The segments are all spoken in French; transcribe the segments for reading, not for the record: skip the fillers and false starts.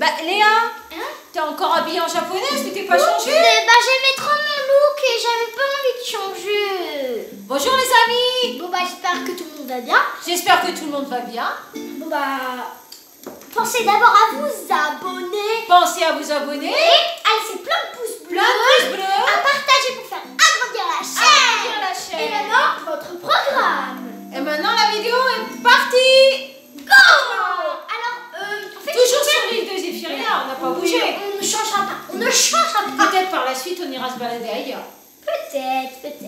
Bah Léa, Hein? t'es encore habillée en japonaise, mais t'es pas changée? Bah j'aimais trop mon look et j'avais pas envie de changer. Bonjour les amis. Bon bah j'espère que tout le monde va bien. J'espère que tout le monde va bien. Bon bah pensez d'abord à vous abonner. Pensez à vous abonner. Et à laisser plein de pouces bleus. Plein de pouces bleus. À partager pour faire agrandir la chaîne. Agrandir la chaîne. Et maintenant votre programme. Et maintenant la vidéo est partie. Go. Alors en fait Toujours sur l'île de Zéphyria, on n'a pas bougé. on ne changera pas. On ne changera pas. Peut-être par la suite on ira se balader ailleurs. Peut-être.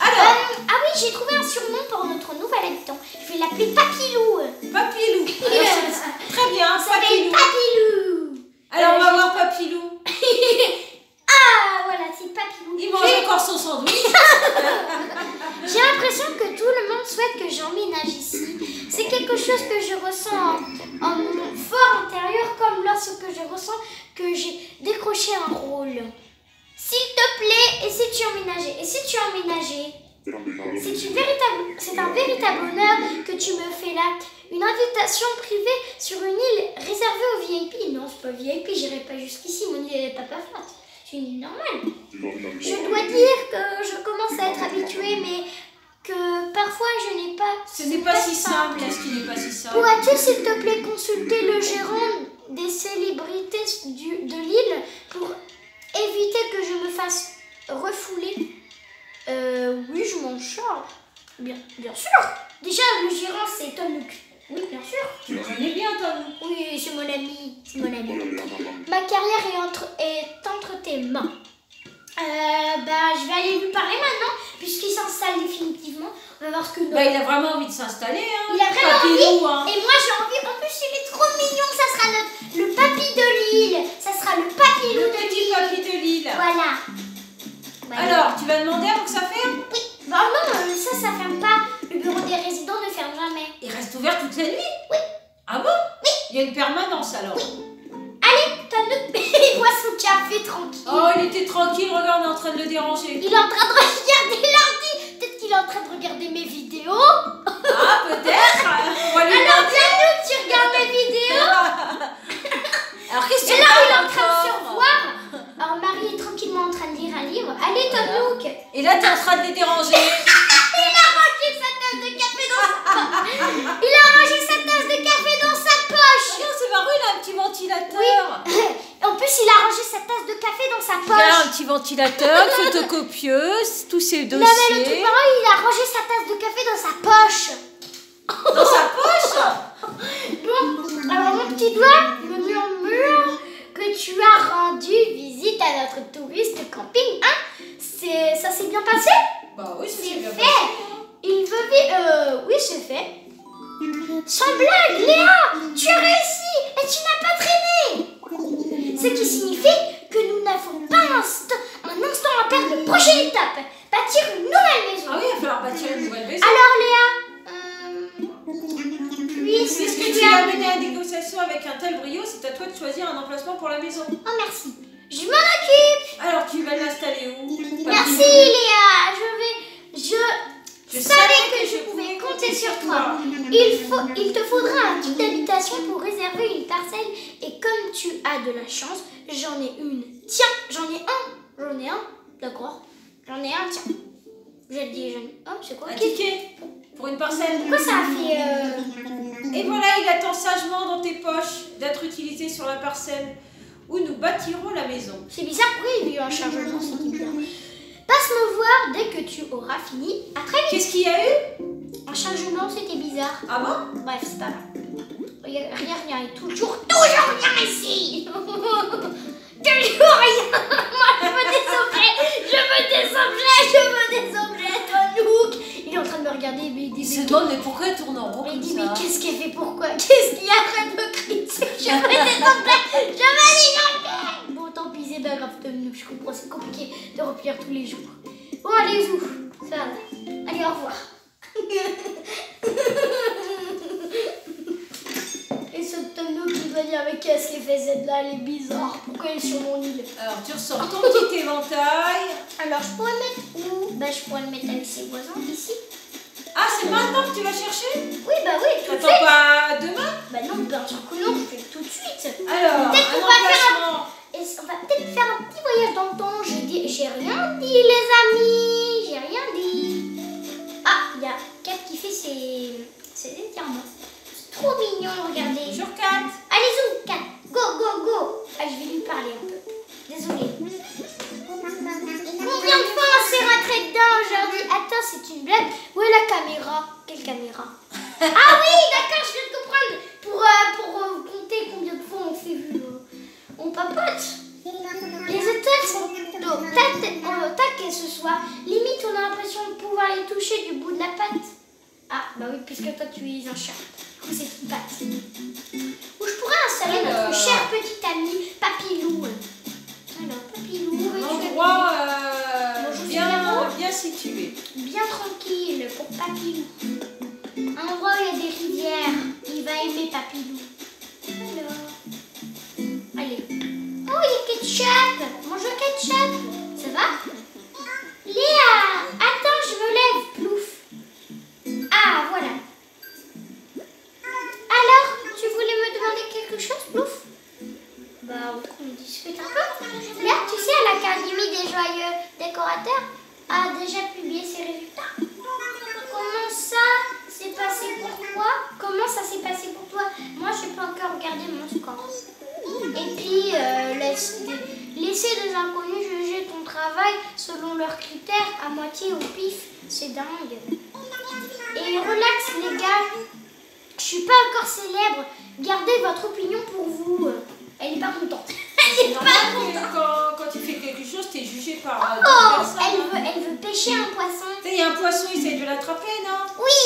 Alors, Ah oui, j'ai trouvé un surnom pour notre nouvel habitant. Je vais l'appeler Papilou. Papilou. Alors, c'est très bien, Ça s'appelle Papilou. Papilou. Alors on va voir Papilou. Ah voilà, c'est Papilou. Il mange encore son sandwich. J'ai l'impression que tout le monde souhaite que j'emménage ici. C'est quelque chose que je ressens en mon fort intérieur, comme lorsque je ressens que j'ai décroché un rôle. S'il te plaît, et si tu emménageais? Et si tu emménageais? C'est un véritable honneur que tu me fais là. Une invitation privée sur une île réservée aux VIP. Non, c'est pas VIP, j'irai pas jusqu'ici. Mon île est pas flat. C'est une île normale. Je dois dire que je commence à être habituée, mais que parfois je n'ai pas... Ce n'est pas si simple, est-ce qu'il n'est pas si simple? Pourrais-tu, s'il te plaît, consulter le gérant des célébrités de l'île pour éviter que je me fasse refouler? Oui, je m'en charge. Bien sûr. Déjà, le gérant, c'est Tom Nook. Oui, bien sûr. Tu le connais bien, Tom? Oui, c'est mon ami. Ma carrière est entre tes mains. Je vais aller lui parler maintenant, puisqu'il s'installe définitivement. On va voir ce que nous... Bah, il a vraiment envie de s'installer, hein. Il a vraiment Papilou, envie. hein. Et moi, j'ai envie. En plus, il est trop mignon. Ça sera le papy de l'île. Ça sera le papilou Le de petit l'île. papy de l'île. Voilà. Alors, tu vas demander avant que ça ferme? Oui. Bah non, ça ferme pas. Le bureau des résidents ne ferme jamais. Il reste ouvert toute la nuit? Oui. Ah bon? Oui. Il y a une permanence alors? Allez, il boit son café tranquille. Oh, il était tranquille, regarde, on est en train de le déranger. Il est en train de regarder l'ordi. Peut-être qu'il est en train de regarder mes vidéos. Ah, peut-être. On va lui Alors, demander. Tanouk, tu regardes mes vidéos. Alors, qu'est-ce que Et tu là, il est regardes en train de se encore? revoir. Alors, Marie est tranquillement en train de lire un livre. Allez, Tanouk. Et là, tu es en train de les déranger. Il a rangé sa tasse de café dans sa poche. Regarde, c'est marrant, il a un petit ventilateur. Oui. En plus, il a rangé sa tasse de café dans sa Il a un poche. petit ventilateur, une photocopieuse, tous ses Non, mais le truc dossiers. marrant, il a rangé sa tasse de café dans sa poche. Dans sa poche? Bon, alors mon petit doigt me murmure que tu as rendu visite à notre touriste camping, hein? Ça s'est bien passé? Bah oui, ça s'est C'est bien fait. passé. Il veut vivre... oui, c'est fait. Sans blague, Léa, tu as réussi et tu n'as pas traîné. Ce qui signifie que nous n'avons pas un instant à perdre. Prochaine étape, bâtir une nouvelle maison. Ah oui, il va falloir bâtir une nouvelle maison. Alors Léa, Puisque tu as mené la négociation avec un tel brio, c'est à toi de choisir un emplacement pour la maison. Oh merci, je m'en occupe. Alors, tu vas l'installer où? Merci Léa, je savais savais que je pouvais compter sur toi. Il te faudra un kit d'habitation pour réserver une parcelle et comme tu as de la chance, j'en ai une. Tiens, j'en ai un, d'accord. J'en ai un, tiens. Je le dis, oh, c'est quoi? Un ticket pour une parcelle. Pourquoi ça a fait Et voilà, il attend sagement dans tes poches d'être utilisé sur la parcelle où nous bâtirons la maison. C'est bizarre, pourquoi il y a eu un chargement? C'est bizarre. Passe me voir dès que tu auras fini. À très vite. Qu'est-ce qu'il y a eu? Un chargement, c'était bizarre. Ah bon? Bref, c'est pas grave. Rien, et toujours rien ici. Toujours rien. Moi, je veux des objets, Tanouk. Il est en train de me regarder, Il se demande, mais pourquoi elle tourne en rond il comme dit, ça? mais qu'est-ce qu'elle fait, pourquoi? Qu'est-ce qu'il y a? Arrête de crier. Je veux des objets. Je veux des objets. Bon, tant pis, c'est pas grave, Tanouk. Je comprends, c'est compliqué de remplir tous les jours. Bon, allez, zou. Ça va. Allez, au revoir. Et ce tonneau qui va dire, mais qu'est-ce qu'elle fait celle-là? Elle est bizarre. Pourquoi elle est sur mon île? Alors, tu ressors ton petit éventail. Alors, je pourrais le mettre où? Bah, je pourrais le mettre avec ses voisins ici. Ah, c'est maintenant que tu vas chercher? Oui, bah oui, tout de T'attends suite. pas demain? Bah non, bien sûr que non, je fais tout de de suite. Alors, Peut-être qu'on un va faire emplacement. Et on va peut-être faire un petit voyage dans le temps. J'ai rien dit, les amis. J'ai rien dit. Ah, il y a Kat qui fait ses étirements. C'est trop mignon, regardez. Bonjour, Kat. Allez, zou, Kat. Go, go, go. Ah, je vais lui parler un peu. Désolée. Combien de fois on s'est rentré dedans aujourd'hui? Attends, c'est une blague. Où est la caméra? Quelle caméra? Ah oui, d'accord, je viens de comprendre. Pour compter combien de fois on s'est vu. On papote. Les étoiles sont au taquet ce soir. Limite, on a l'impression de pouvoir les toucher du bout de la patte. Ah, bah oui, puisque toi tu es un chat. Du coup, c'est une patte. Où je pourrais installer notre cher petit ami Papilou. Alors, Papilou, Un endroit bien situé. bien tranquille pour Papilou. Un endroit où il y a des rivières. Il va aimer Papilou. Alors, allez. Oh, il y a ketchup. Mange le ketchup. Ça va? Léa, attends, je me lève. Plouf. Ah, voilà. Alors, tu voulais me demander quelque chose, Plouf? Bah, on discute un peu. Léa, tu sais, l'Académie des joyeux décorateurs a déjà publié ses résultats. Comment ça s'est passé pour toi? Comment ça s'est passé pour toi? Moi, je n'ai pas encore regardé mon score. Et puis, laisser des inconnus juger ton travail selon leurs critères à moitié au pif, c'est dingue. Et relax les gars, je suis pas encore célèbre, gardez votre opinion pour vous. Elle est pas contente. Elle est pas contente. Quand tu fais quelque chose, tu es jugé par Oh, d'autres personnes. elle veut pêcher un poisson. Il y a un poisson, essaye de l'attraper, non? Oui.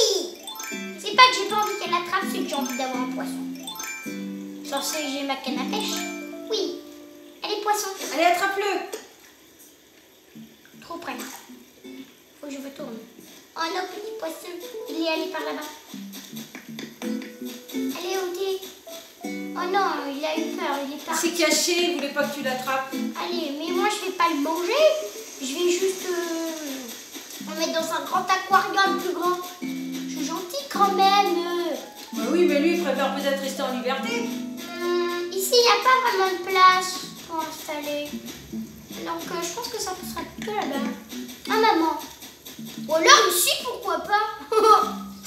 C'est pas que j'ai pas envie qu'elle l'attrape, c'est que j'ai envie d'avoir un poisson. Genre c'est que j'ai ma canne à pêche. Oui. Elle est poisson. Allez, attrape-le. Trop près. Faut que je me tourne. Oh non, petit poisson. Il est allé par là-bas. Allez, Odé. Oh non, il a eu peur. Il est Il parti. s'est caché, il voulait pas que tu l'attrapes. Allez, mais moi je vais pas le manger. Je vais juste le mettre dans un grand aquarium plus grand. Je suis gentille quand même. Bah oui, mais lui, il préfère peut-être rester en liberté. Ici, il n'y a pas vraiment de place pour installer. Donc, je pense que ça sera que là-bas. Ah, maman. Ou alors ici, pourquoi pas?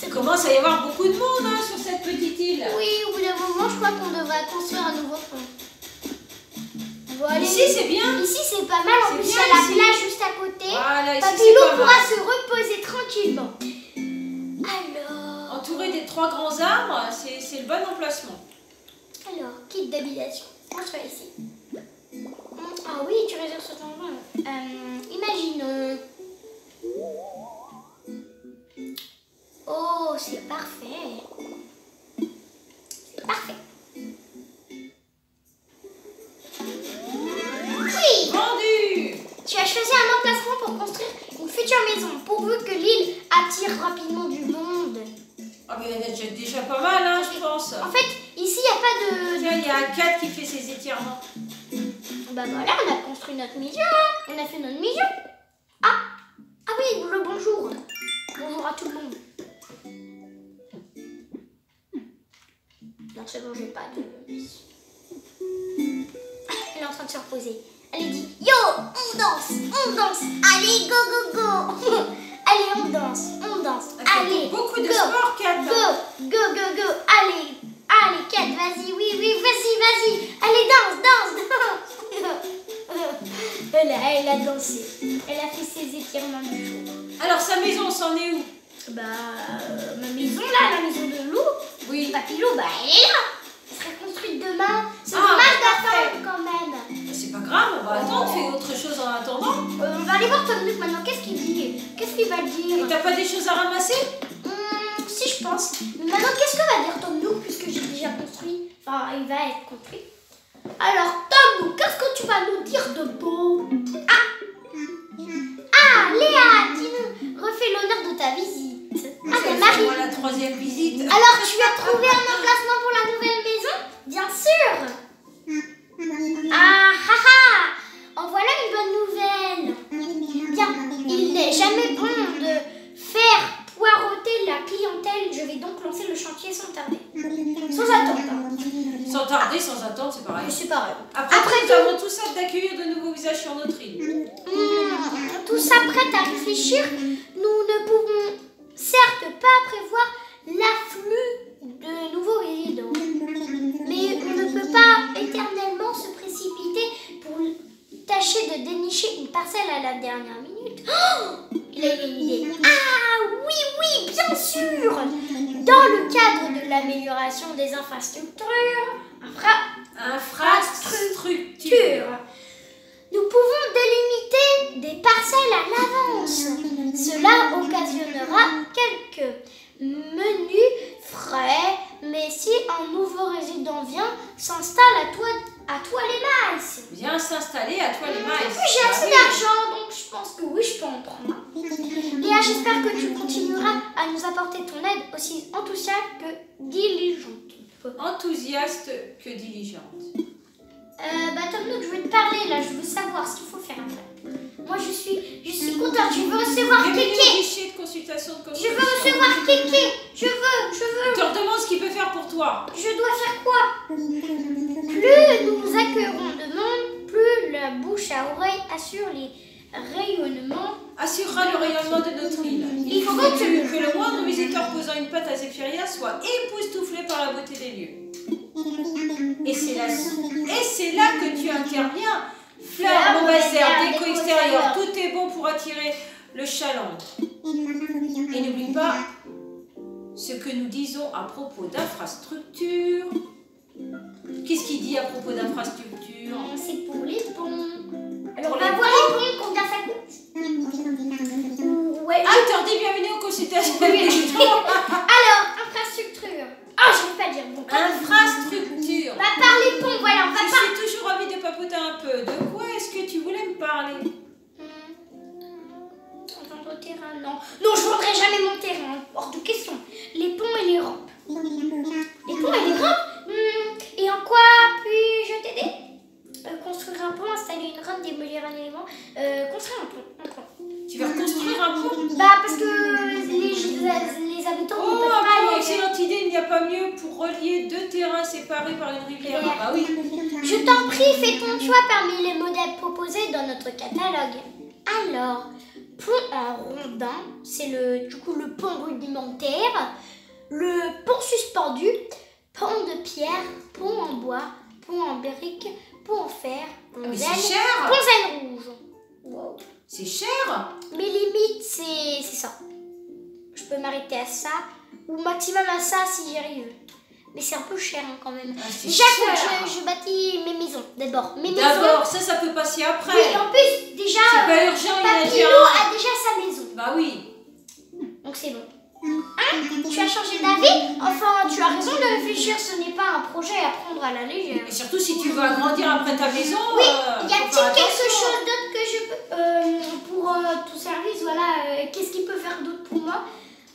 Il commence à y avoir beaucoup de monde hein, sur cette petite île. Oui, au bout d'un moment, je crois qu'on devrait construire un nouveau pont. Bon, allez. Ici, c'est bien. Ici, c'est pas mal. En C'est plus, il y bien a la ici. plage juste à côté. Voilà, ici, Papilou c'est pas pourra mal. se reposer tranquillement. Alors. Entouré des 3 grands arbres, c'est le bon emplacement. Alors, kit d'habitation. On sera ici. Ah oui, tu réserves ce endroit. Imaginons. Oh, c'est parfait. C'est parfait. Oui, Vendu. tu as choisi un emplacement pour construire une future maison, pourvu que l'île attire rapidement du monde. Ah, mais il y en a déjà pas mal, hein, je pense. En fait, ici, il n'y a pas de... Tiens, il y a Kat qui fait ses étirements. Bah voilà, on a construit notre maison, hein. On a fait notre maison. Ah oui, le bonjour. Bonjour à tout le monde. Non, c'est bon, j'ai pas de... Elle est en train de se reposer. Elle dit, yo, on danse. Allez, go, go, go. Allez, on danse. Elle fait Allez, beaucoup de go, sport, Kat. go, go, go, go. Allez, Kat, vas-y, oui, vas-y. Allez, danse. Elle a dansé. Elle a fait ses étirements du jour. Alors, sa maison, c'en est où? Bah, ma maison là, la maison de Lou. Oui. Papilou, bah elle est là. Elle sera construite demain. C'est Ah, dommage parfait. d'attendre quand même. C'est pas grave, on va attendre, fais autre chose en attendant. On va aller voir Tom Nook maintenant. Qu'est-ce qu'il dit? Qu'est-ce qu'il va dire? Et t'as pas des choses à ramasser? Si, je pense. Mais maintenant, qu'est-ce que va dire Tom Nook puisque j'ai déjà construit? Enfin, il va être construit. Alors, Tom Nook, qu'est-ce que tu vas nous dire de beau? Ah, Léa, dis-nous, refais l'honneur de ta visite. Ah, mais Marie. C'est moi la 3e visite. Alors, tu as trouvé un emplacement pour la nouvelle maison? Bien sûr. Ah, en voilà une bonne nouvelle. Bien, il n'est jamais bon de faire poireauter la clientèle. Je vais donc lancer le chantier sans tarder. Sans attendre. Sans tarder. regarder sans attendre, c'est pareil. C'est pareil. Après nous avons tous hâte d'accueillir de nouveaux visages sur notre île. Tous prêts à réfléchir, nous ne pouvons certes pas prévoir l'afflux de nouveaux résidents. Mais on ne peut pas éternellement se précipiter pour tâcher de dénicher une parcelle à la dernière minute. Oh, il a une idée. Ah oui, bien sûr. Dans le cadre de l'amélioration des infrastructures, nous pouvons délimiter des parcelles à l'avance. Cela occasionnera quelques menus frais, mais si un nouveau résident vient, s'installe à toi les mailles. Viens s'installer à toi les mailles. J'ai assez d'argent, donc je pense que oui, je peux en prendre. Léa, j'espère que tu continueras à nous apporter ton aide aussi enthousiaste que diligente. Enthousiaste que diligente. Tom Nook, je veux te parler là, je veux savoir ce qu'il faut faire après. Moi je suis contente, je veux recevoir Kéké. Fichier de consultation de Je veux recevoir Kéké. Je veux. Tu leur demandes ce qu'il peut faire pour toi. Je dois faire quoi? Plus nous accueillerons de monde, plus la bouche à oreille assure les rayonnements. Assurera le rayonnement de notre île. Il faut que le moindre visiteur posant une patte à Zéphyria soit époustouflé par la beauté des lieux. Et c'est là que tu interviens. Fleurs, mauvaises déco extérieure, tout est bon pour attirer le chaland. Et n'oublie pas ce que nous disons à propos d'infrastructures. Qu'est-ce qu'il dit à propos d'infrastructures? C'est pour les ponts. Alors on va voir les ponts, combien ça coûte. Ouais. Ah, t'en dis bienvenue aux consultations. Alors, infrastructure. Ah, je ne vais pas dire bon. Infrastructure. On va parler ponts, voilà, on va parler. J'ai toujours envie de papoter un peu. De quoi est-ce que tu voulais me parler? Vendre au terrain, non. Non, je ne vendrai jamais mon terrain, hors de question. Les ponts et les rampes. Les ponts et les rampes. Et en quoi puis-je t'aider? Construire un pont, installer une rampe, démolir un élément. Construire un pont. Tu vas reconstruire un pont? Bah, parce que les habitants ne peuvent pas aller. Excellente idée, il n'y a pas mieux pour relier deux terrains séparés par une rivière. Ah oui. Je t'en prie, fais ton choix parmi les modèles proposés dans notre catalogue. Alors, pont en rondin, c'est le pont rudimentaire, le pont suspendu, pont de pierre, pont en bois, pont en briques, pont en fer, pont mais zen, c'est cher. pont zen rouge. Wow. C'est cher. Mes limites, c'est ça. Je peux m'arrêter à ça, ou maximum à ça si j'y arrive. Mais c'est un peu cher quand même. Déjà que je bâtis mes maisons, d'abord. D'abord, ça peut passer après. Oui, et en plus, déjà, c'est pas urgent, Papillon a déjà sa maison. Bah oui. Donc c'est bon. Hein? Tu as changé d'avis? Enfin, tu as raison de réfléchir, ce n'est pas un projet à prendre à la légère. Et surtout si tu veux agrandir après ta maison. Oui, y a-t-il quelque chose d'autre que je peux... pour ton service, voilà, qu'est-ce qu'il peut faire d'autre pour moi?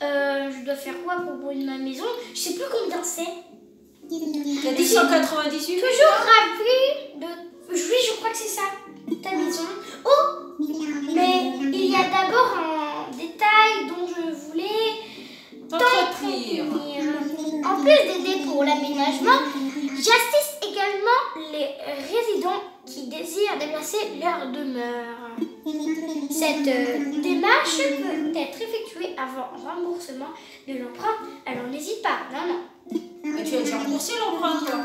Je dois faire quoi pour brûler ma maison? Je sais plus combien c'est. T'as dit 198. Toujours ravi de... Oui, je crois que c'est ça, ta maison. Oh, mais il y a d'abord un détail dont je voulais t'entretenir. En plus d'aider pour l'aménagement, j'assiste également les résidents qui désirent déplacer leur demeure. Cette démarche peut être effectuée avant remboursement de l'emprunt, alors n'hésite pas, non. Mais tu as déjà remboursé l'emprunt, toi?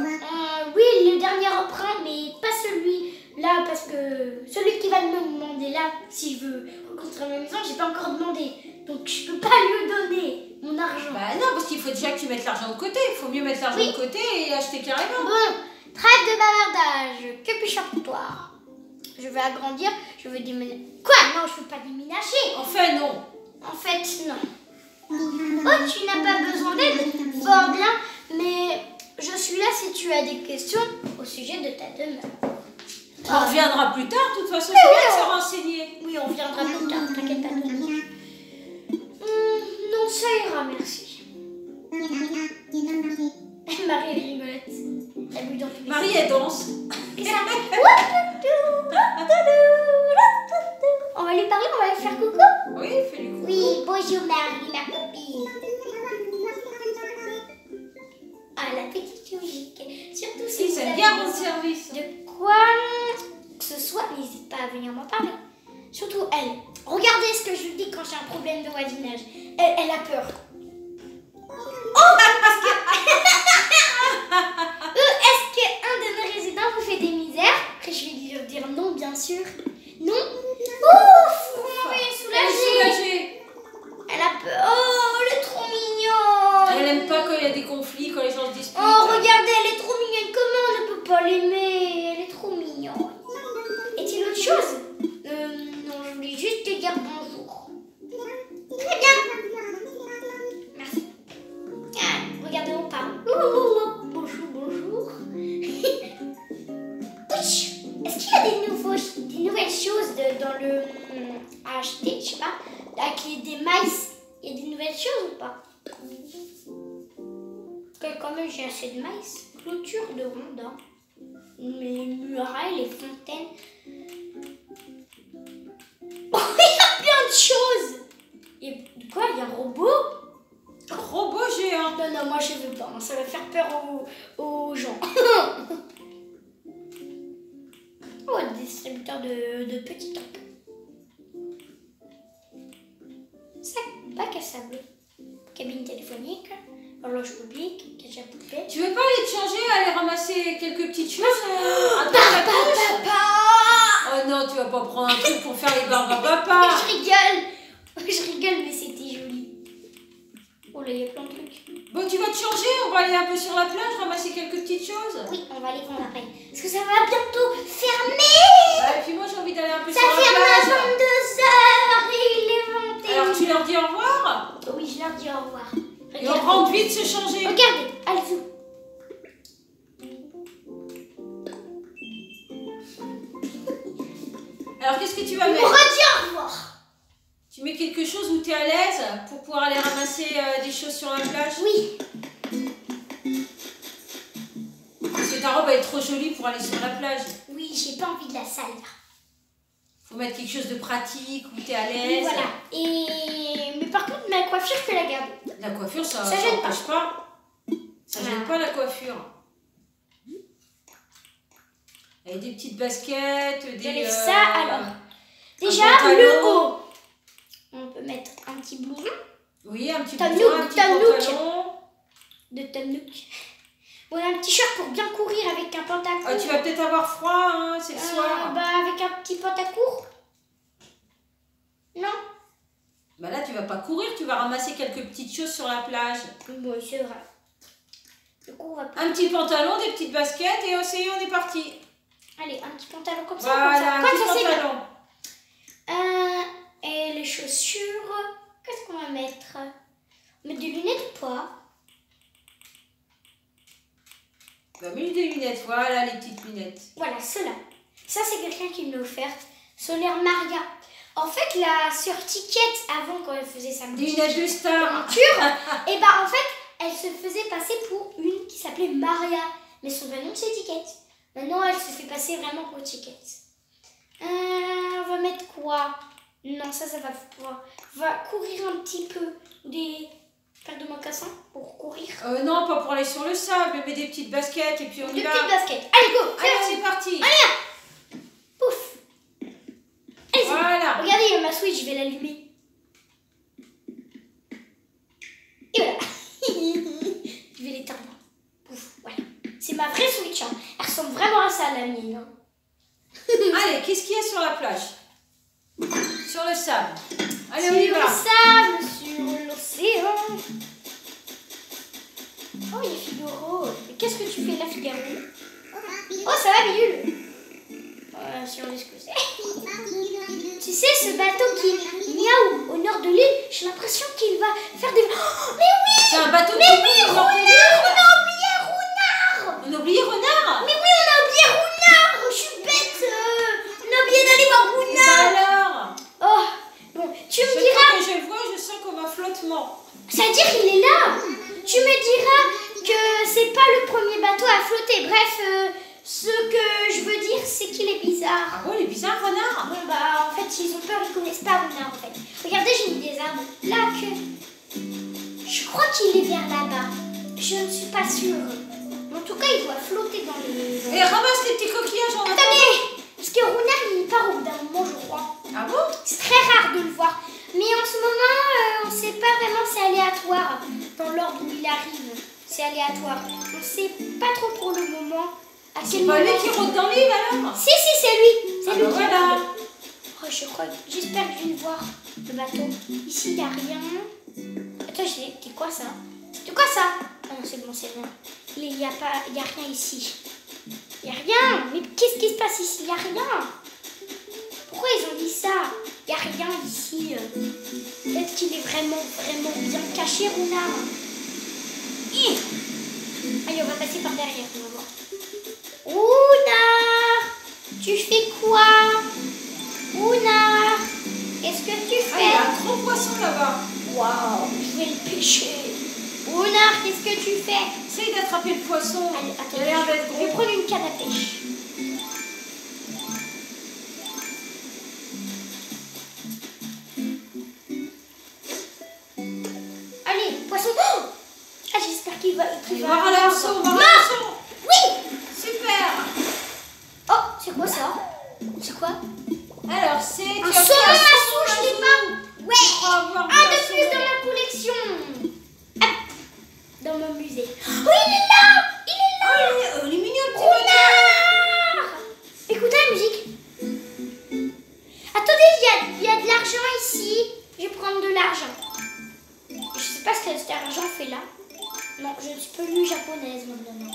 Oui, le dernier emprunt, mais pas celui-là, parce que celui qui va me demander là, si je veux reconstruire ma maison, j'ai pas encore demandé. Donc je peux pas lui donner mon argent. Bah non, parce qu'il faut déjà que tu mettes l'argent de côté. Il faut mieux mettre l'argent de côté et acheter carrément. Bon, trêve de bavardage. Que puis-je faire pour toi? Je veux agrandir, je veux déménager. Quoi? Non, je veux pas déménager. Enfin, non. En fait, non. Oh, tu n'as pas besoin d'aide? Fort bien, mais je suis là si tu as des questions au sujet de ta demeure. On reviendra plus tard, de toute façon, c'est bien de se renseigner. Oui, on reviendra plus tard, t'inquiète pas. Non, ça ira, merci. Marie, elle rigolote. Marie, elle danse. Et ça on va lui parler, on va lui faire coucou. Oui, fais-lui coucou. Oui, bonjour Marie, ma copine. Ah, la petite musique. Surtout si à rendre service. De quoi que ce soit, n'hésite pas à venir m'en parler. Surtout elle. Regardez ce que je lui dis quand j'ai un problème de voisinage. Elle a peur. Est-ce qu'un de nos résidents vous fait des misères? Après, je vais lui dire non, bien sûr. Non. Ouf, vous m'avez soulagée. Elle a peur. Oh, elle est trop mignonne. Elle aime pas quand il y a des conflits, quand les gens se disputent. Oh, regardez, elle est trop mignonne. Comment on ne peut pas l'aimer? Elle est trop mignonne. Est-il autre chose? Non, je voulais juste te dire bonjour. Très bien. Merci. Ah, regardez, on parle. Bonjour, bonjour. Est-ce qu'il y a des nouvelles choses dans le à acheter, je sais pas, avec des maïs? Il y a des nouvelles choses ou pas? Quand même, j'ai assez de maïs. Clôture de rondins. Les murailles, les fontaines. Oh, il y a plein de choses. Et quoi, il y a un robot? Robot géant. Non, moi je veux pas. Ça va faire peur aux gens. Oh, distributeur de petits tampons. Sac, bac à sable. Cabine téléphonique. Horloge publique. Cache à poupée. Tu veux pas aller te changer, aller ramasser quelques petites choses Papa. Oh non, tu vas pas prendre un truc pour faire les barbes à papa. Je rigole, mais c'était joli. Oh là, il y a plein de trucs. Bon, tu vas te changer, on va aller un peu sur la plage, ramasser quelques petites choses. Oui, on va les vendre après. Parce que ça va bientôt fermer. Et puis moi, j'ai envie d'aller un peu Ça sur la ferme à plage. 22h et il est 21h. Alors tu leur dis au revoir. Oui, je leur dis au revoir. Et on rentre vite se changer. Regardez, allez-y. Alors qu'est-ce que tu vas On me mettre? redit au revoir. Tu mets quelque chose où tu es à l'aise pour pouvoir aller ramasser des choses sur la plage? Oui. Parce que ta robe elle est trop jolie pour aller sur la plage. Oui, j'ai pas envie de la salir. Faut mettre quelque chose de pratique où tu es à Oui, l'aise. voilà. Mais par contre, ma coiffure, je peux la garder. La coiffure, ça gêne n'empêche pas. Ça gêne pas la coiffure. Avec des petites baskets, des... J'enlève ça, alors. Déjà, pantalon. le haut. On peut mettre un petit blouson Oui, un petit Tom blouson, Nook, un petit Tom Nook. pantalon. de Tom Nook. Bon, un t-shirt pour bien courir avec un pantacourt. Ah, tu vas peut-être avoir froid, hein, c'est le soir. Avec un petit pantacourt. Non? Bah là, tu vas pas courir, tu vas ramasser quelques petites choses sur la plage. Bon, c'est vrai. Du coup, on va... Un petit pantalon, des petites baskets et on est parti. Allez, un petit pantalon comme ça, Voilà, un comme petit ça, c'est bien. pantalon. Et les chaussures, qu'est-ce qu'on va mettre? On met des lunettes ou pas? Bah, mets des lunettes, voilà les petites lunettes. Voilà, ceux-là. Ça, c'est quelqu'un qui me l'a offert. Solaire Maria. En fait, la sœur Ticket, avant, quand elle faisait sa Des lunettes de star. aventure, et bah en fait, elle se faisait passer pour une qui s'appelait Maria. Mais son vrai nom, c'est Ticket. Maintenant, elle se fait passer vraiment pour Ticket. On va mettre quoi? Non, ça va pouvoir. On va courir un petit peu. Des paires de mocassins pour courir. Non, pas pour aller sur le sable, mais des petites baskets et puis on y Des va. petites baskets. Allez, go! Allez, c'est parti. Allez, pouf! Allez, Voilà. regardez, il y a ma Switch, je vais l'allumer. Et voilà. Je vais l'éteindre. Pouf, voilà. C'est ma vraie Switch. Hein. Elle ressemble vraiment à ça, la mienne. Hein. Allez, qu'est-ce qu'il y a sur la plage? Sur le sable. Allez, on y Sur va. le sable, sur l'océan. Oh, il y a Figaro. Mais qu'est-ce que tu fais là, Figaro? Oh, ça va, Bidule. Si on laisse que c'est. Tu sais, ce bateau qui miaou au nord de l'île, j'ai l'impression qu'il va faire des... Oh, mais oui! C'est un bateau Mais qui oui, coule dans l'île. Renard! On a oublié Renard! On a oublié Renard. Mais oui, on a oublié Renard! Je suis bête! On a oublié d'aller voir Et Renard! bah alors? Oh, bon, tu me Chaque diras... fois que je le vois, je sens comme un flottement. C'est-à-dire qu'il est là. Tu me diras que c'est pas le premier bateau à flotter. Bref, ce que je veux dire, c'est qu'il est bizarre. Ah bon, il est bizarre, Renard. Bon bah, en fait, ils ont peur, ils connaissent pas Renard, en fait. Regardez, j'ai mis des arbres. Là, que... Je crois qu'il est vers là-bas. Je ne suis pas sûre. En tout cas, il doit flotter dans les... Et moment. À C'est quel pas lui moment? qui rôde dans l'île alors? Si, c'est lui. C'est Ah lui bah qui voilà. rôde. Oh, j'espère que je vais voir le bateau. Ici, il n'y a rien. Attends, c'est quoi ça? C'est quoi ça? Ah non, c'est bon, c'est rien. Il n'y a rien ici. Il n'y a rien. Mais qu'est-ce qui se passe ici? Il n'y a rien. Pourquoi ils ont dit ça? Il n'y a rien ici. Peut-être qu'il est vraiment bien caché, Runard. Allez, on va passer par derrière, on va voir. Runard, tu fais quoi? Runard, qu'est-ce que tu Ah, il y fais? a un gros poisson là-bas. Waouh, je vais le pêcher. Runard, qu'est-ce que tu fais? Essaye d'attraper le poisson. Allez, attends, Il a l'air d'être je vais gros. prendre une canne à pêche. Allez, poisson. Oh, ah, j'espère qu'il va. Allez, voir à l'hameçon, voir à Non. l'hameçon. Oui. Super. Oh, c'est quoi ça? C'est quoi? Alors, c'est... Un tu as saumon fait un massou, je saumon l'ai massou. pas. Ouais. Tu crois avoir Un vu de un plus saumon. dans ma collection. Hop. Dans mon musée. Oh, il est là. Il est là. Oh, il est mignon le petit bateau. Renard. Écoutez la musique. Attendez, il y a de l'argent ici. Je vais prendre de l'argent. Je sais pas ce que cet argent fait là. Non, je ne suis plus japonaise maintenant.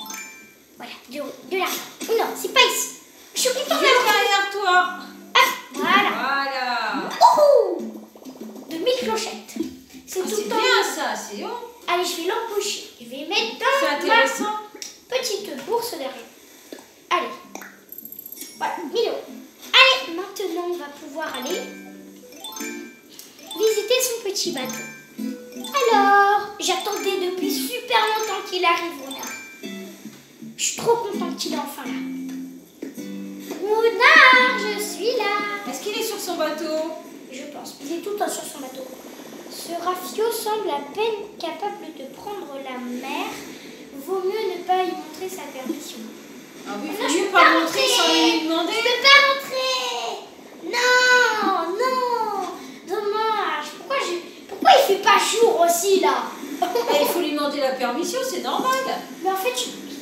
Voilà, de l'argent. Non, c'est pas ici. Je suis contente Juste d'avoir. derrière toi. Hop, voilà. Voilà. Ouhou. 2000 clochettes. C'est Ah, tout c'est le temps. bien ça, c'est bon. Allez, je vais l'empocher. Je vais mettre C'est dans ma intéressant. petite bourse d'argent. Allez. Voilà, 1000 euros. Allez, maintenant on va pouvoir aller visiter son petit bateau. Alors, j'attendais depuis super longtemps qu'il arrive, Renard. Je suis trop contente qu'il est enfin là. Renard, je suis là. Est-ce qu'il est sur son bateau? Je pense. Il est tout le temps sur son bateau. Ce rafio semble à peine capable de prendre la mer. Vaut mieux ne pas y montrer sa permission. Ah oui, il Non, faut je mieux peux pas pas montrer rentrer. sans lui demander. Je peux pas rentrer. Non, non. Dommage. Pourquoi il fait pas jour aussi là? Bah, il faut lui demander la permission, c'est normal. Mais en fait,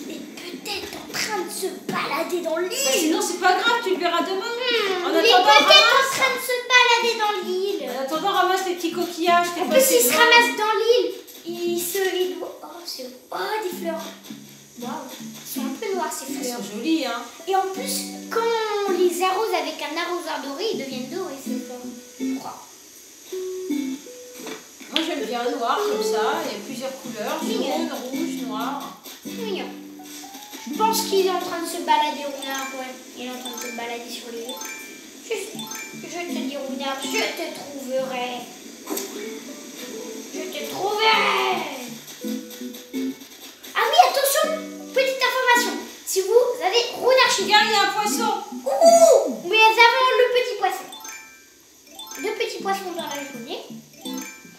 il est peut-être en train de se balader dans Bah, l'île. sinon, c'est pas grave, tu le verras demain. En Il est attendant, peut-être en ramasse. train de se balader dans l'île. En attendant, ramasse les petits coquillages. En plus, il se ramasse dans l'île. Il doit... Oh, des fleurs. Waouh. Ils sont un peu noirs ces Elles fleurs. sont jolies, hein. Et en plus, quand on les arrose avec un arroseur doré, ils deviennent dorés ces fleurs. Pourquoi? Moi, j'aime bien noir comme ça. Il y a plusieurs couleurs. Jaune, rouge, noir. Mignon. Je pense qu'il est en train de se balader, Renard. Ouais, il est en train de se balader sur l'île. Je te dis, Renard, je te trouverai. Je te trouverai. Ah oui, attention, petite information. Si vous avez Renard chez vous, Regarde, il y a un poisson. ouh, mais avant le petit poisson. Deux petits poissons dans la journée.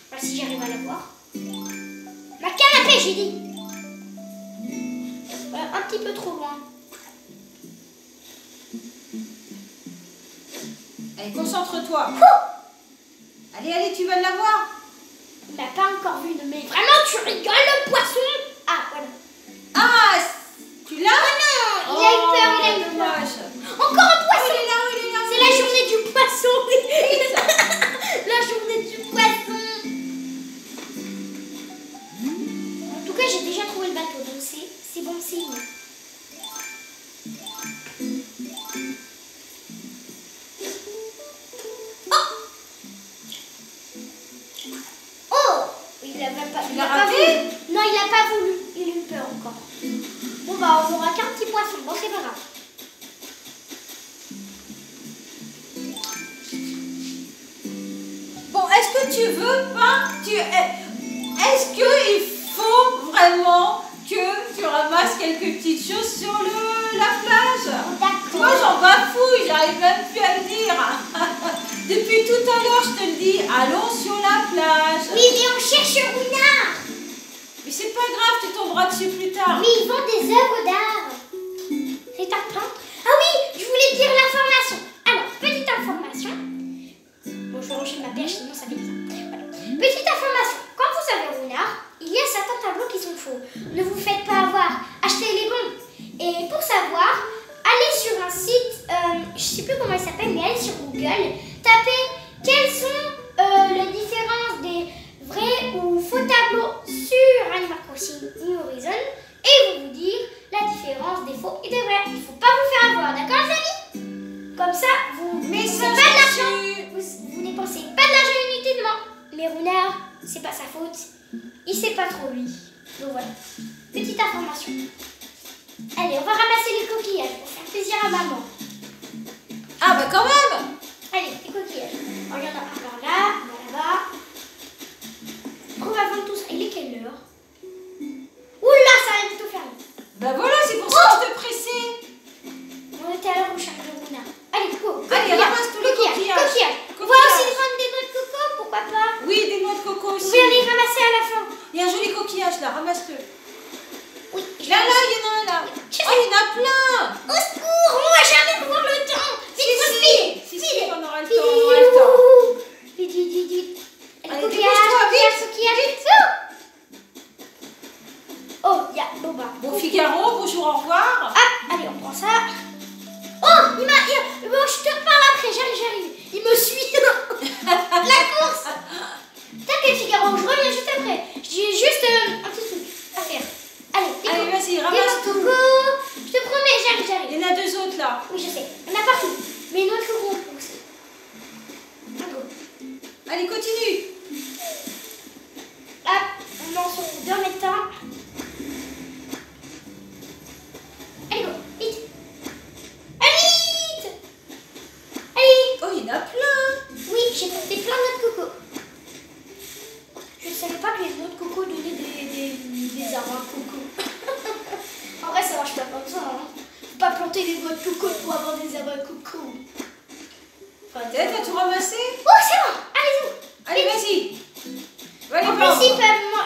Voilà, si j'arrive à la voir. Ma canne à pêche, j'ai dit. Un petit peu trop loin. Allez, concentre-toi. Allez, allez, tu vas l'avoir. Il m'a pas encore vu, mais vraiment, tu rigoles, le poisson. Ah, voilà. Ah, tu l'as? Oh non, il a eu peur, il a eu peur. Dommage. Encore un poisson. Il est là, il est là. C'est la journée du poisson. La journée du poisson. En tout cas, j'ai déjà trouvé le bateau, donc c'est bon signe. Oh, il a même pas. Tu Il l'as a pas raté? voulu. Non, il a pas voulu. Il a eu peur encore. Bon bah, on aura qu'un petit poisson. Bon, c'est pas grave. Bon, est-ce que tu veux pas... Est-ce qu'il faut vraiment que tu ramasses quelques petites choses sur la plage? D'accord. Moi, j'en bafouille, j'arrive même plus à le dire. Depuis tout à l'heure, je te le dis, allons sur la plage. Oui, mais on cherche Renard. Mais c'est pas grave, tu tomberas dessus plus tard. Mais ils vendent des œuvres d'art. C'est un peintre. Ah oui, je voulais dire l'information. Alors, petite information. Bon, je vais ranger ma perche, sinon ça fait bizarre. Voilà. Petite information. Quand vous avez Renard, il y a certains tableaux qui sont faux. Ne vous faites pas avoir. Achetez les bons. Et pour savoir, allez sur un site, je sais plus comment il s'appelle, mais allez sur Google, tapez quelles sont les différences des vrais ou faux tableaux sur Animal Crossing New Horizons et vous dire la différence des faux et des vrais. Il ne faut pas vous faire avoir, d'accord les amis? Comme ça, vous Mais dépensez ça, pas de l'argent. Vous dépensez pas de l'argent inutilement. Mais Runard, c'est pas sa faute. Il sait pas trop lui. Donc voilà, petite information. Allez, on va ramasser les coquillages pour faire plaisir à maman. Ah bah quand même. Allez, les coquillages. Oh, il y en a un par là, là-bas. On va vendre tout ça. Il est quelle heure? Oula, ça va bientôt fermer. Bah voilà, c'est pour ça que je te pressais. On était à la recherche de Runa. Allez, go. Allez, ramasse tous les coquillages. On va aussi prendre des noix de coco, pourquoi pas? Oui, des noix de coco Vous aussi. pouvez les ramasser à la fin. Il y a un joli coquillage là, ramasse-le. Oui. Là, il y en a un là. Oh, il y en a plein. Au secours, on va jamais avoir le temps. Vite, Si, on aura le temps, on aura le temps. Vite. Allez, Coquillage, dépêche-toi, vite. coquillage. Oh, il y a Boba. Bon Figaro, bonjour, au revoir. Ah, allez, on prend ça. Oh, bon, je te reparle après, j'arrive. Il me suit. La course. T'inquiète, Figaro, je reviens juste après. J'ai juste un petit truc à faire. Allez, vas-y, Des ramasse noix de tout. coco. Je te promets, j'arrive. Il y en a deux autres là. Oui, je sais. On a partout. Mais noix de coco aussi. Allez, continue. Hop, on lance son 2 mètres temps. Allez, go, vite. Allez, vite. Allez. Oh, il y en a plein. Oui, j'ai porté plein de noix de coco. Je ne savais pas que les noix de coco donnaient des arbres à coco. En vrai, ça marche pas comme ça. Hein. Faut pas planter des noix de coco pour avoir des arbres à coco. Enfin, T'as tout ramassé? oh, c'est bon. Allez-y. Allez, vas-y. Va les En vendre. principe, moi,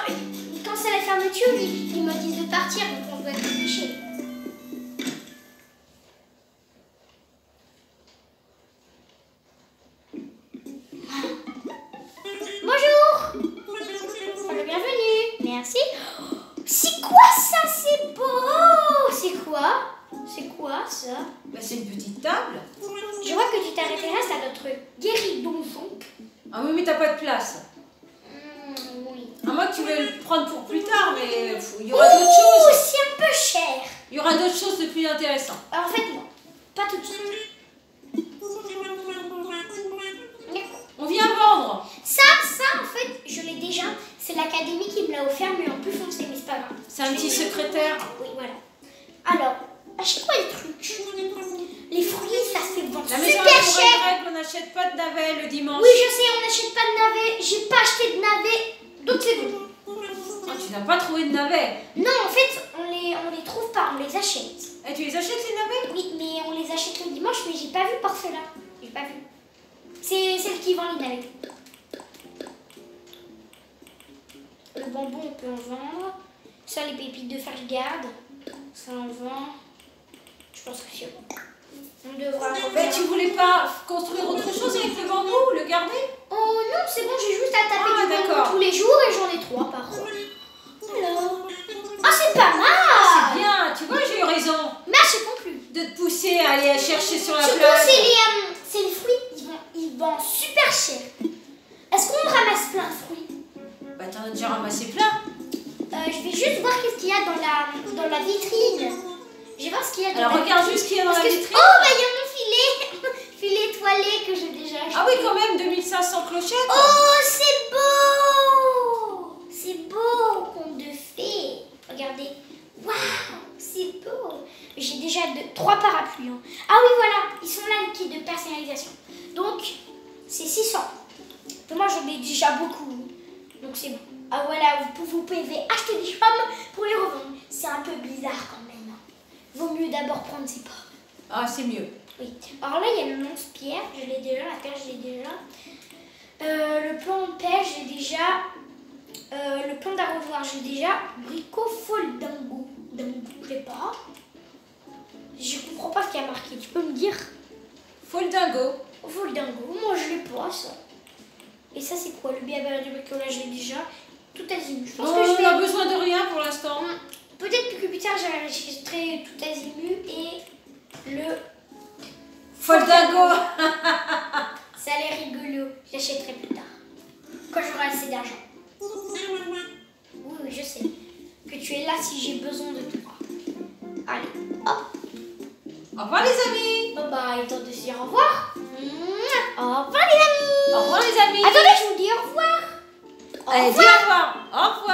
quand c'est la fermeture, ils me disent de partir, donc on doit être dépêché. Bonjour. Bienvenue. Merci. Oh, c'est quoi ça? C'est beau. C'est quoi? C'est quoi ça? Bah, c'est une petite table. Je vois que tu t'intéresses à notre guéridonjon. Ah oui, mais t'as pas de place. Oui. À moins que tu veuilles le prendre pour plus tard, mais il y aura d'autres choses. C'est un peu cher. Il y aura d'autres choses de plus intéressantes. En fait, non. Pas tout de suite. On vient vendre. Ça, en fait, je l'ai déjà. C'est l'académie qui me l'a offert, mais en plus foncé, mais c'est pas grave. C'est un petit secrétaire. Oui, voilà. Alors, achetez quoi les trucs? Les fruits, ça se fait vendre La maison super a cher. une règle, on n'achète pas de navet le dimanche. Oui, je sais, on n'achète pas de navet. J'ai pas acheté de navet. Donc c'est bon. Oh, tu n'as pas trouvé de navet. Non, en fait, on les trouve pas, on les achète. Et tu les achètes les navets? Oui, mais on les achète le dimanche, mais j'ai pas vu Porcelain. J'ai pas vu. C'est celle qui vend les navets. Le bonbon, on peut en vendre. Ça, les pépites de fer, je garde. Ça, on vend. Je pense que c'est bon. On devra Mais refaire. tu voulais pas construire autre chose avec le bambou, le garder? Oh non, c'est bon, j'ai juste à taper Ah, du bambou d'accord. tous les jours et j'en ai 3 par an. Alors. Ah, c'est pas C'est mal. bien, tu vois, j'ai eu raison Mais j'ai compris. de te pousser à aller chercher sur la Surtout, plage. c'est les fruits, ils vendent super cher. Est-ce qu'on ramasse plein de fruits? Bah, t'en as déjà ramassé plein. Je vais juste voir qu'est-ce qu'il y a dans la vitrine. Je vais voir ce qu'il y a dans Alors, la regarde vitrine. juste ce qu'il y a dans Parce la que- vitrine. Oh, bah il y a mon filet. Filet étoilé que j'ai déjà acheté. Ah oui, quand même, 2500 clochettes. Oh, c'est beau. C'est beau, conte de fées. Regardez. Waouh, c'est beau. J'ai déjà 3 parapluies. Hein. Ah oui, voilà. Ils sont là, les kits de personnalisation. Donc, c'est 600. Mais moi, j'en ai déjà beaucoup. Donc, c'est bon. Ah voilà, vous pouvez acheter des pommes pour les revendre. C'est un peu bizarre quand même. Vaut mieux d'abord prendre ses pommes. Ah, c'est mieux. Oui. Alors là, il y a le lance-pierre, je l'ai déjà, la perche, je l'ai déjà. Le plan de pêche, j'ai déjà. Le plan d'arrosoir, j'ai déjà. Bricot foldingo. Je sais pas. Je comprends pas ce qu'il y a marqué. Tu peux me dire? Foldingo. Foldingo, moi je l'ai pas ça. Et ça, c'est quoi? Le biabal de bricolage, j'ai déjà. Tout azimut. Je pense Oh, que je on vais. a besoin de rien pour l'instant. Peut-être que plus tard, j'enregistrerai tout azimut. Lego. Ça a l'air rigolo. Je l'achèterai plus tard. Quand j'aurai assez d'argent. Oui, je sais. Que tu es là si j'ai besoin de toi. Allez, hop. Au revoir les amis. Bye bye. Temps de se dire au revoir. Au revoir les amis. Au revoir les amis. Attendez, je vous dis au revoir. Allez, dis au revoir. Au revoir.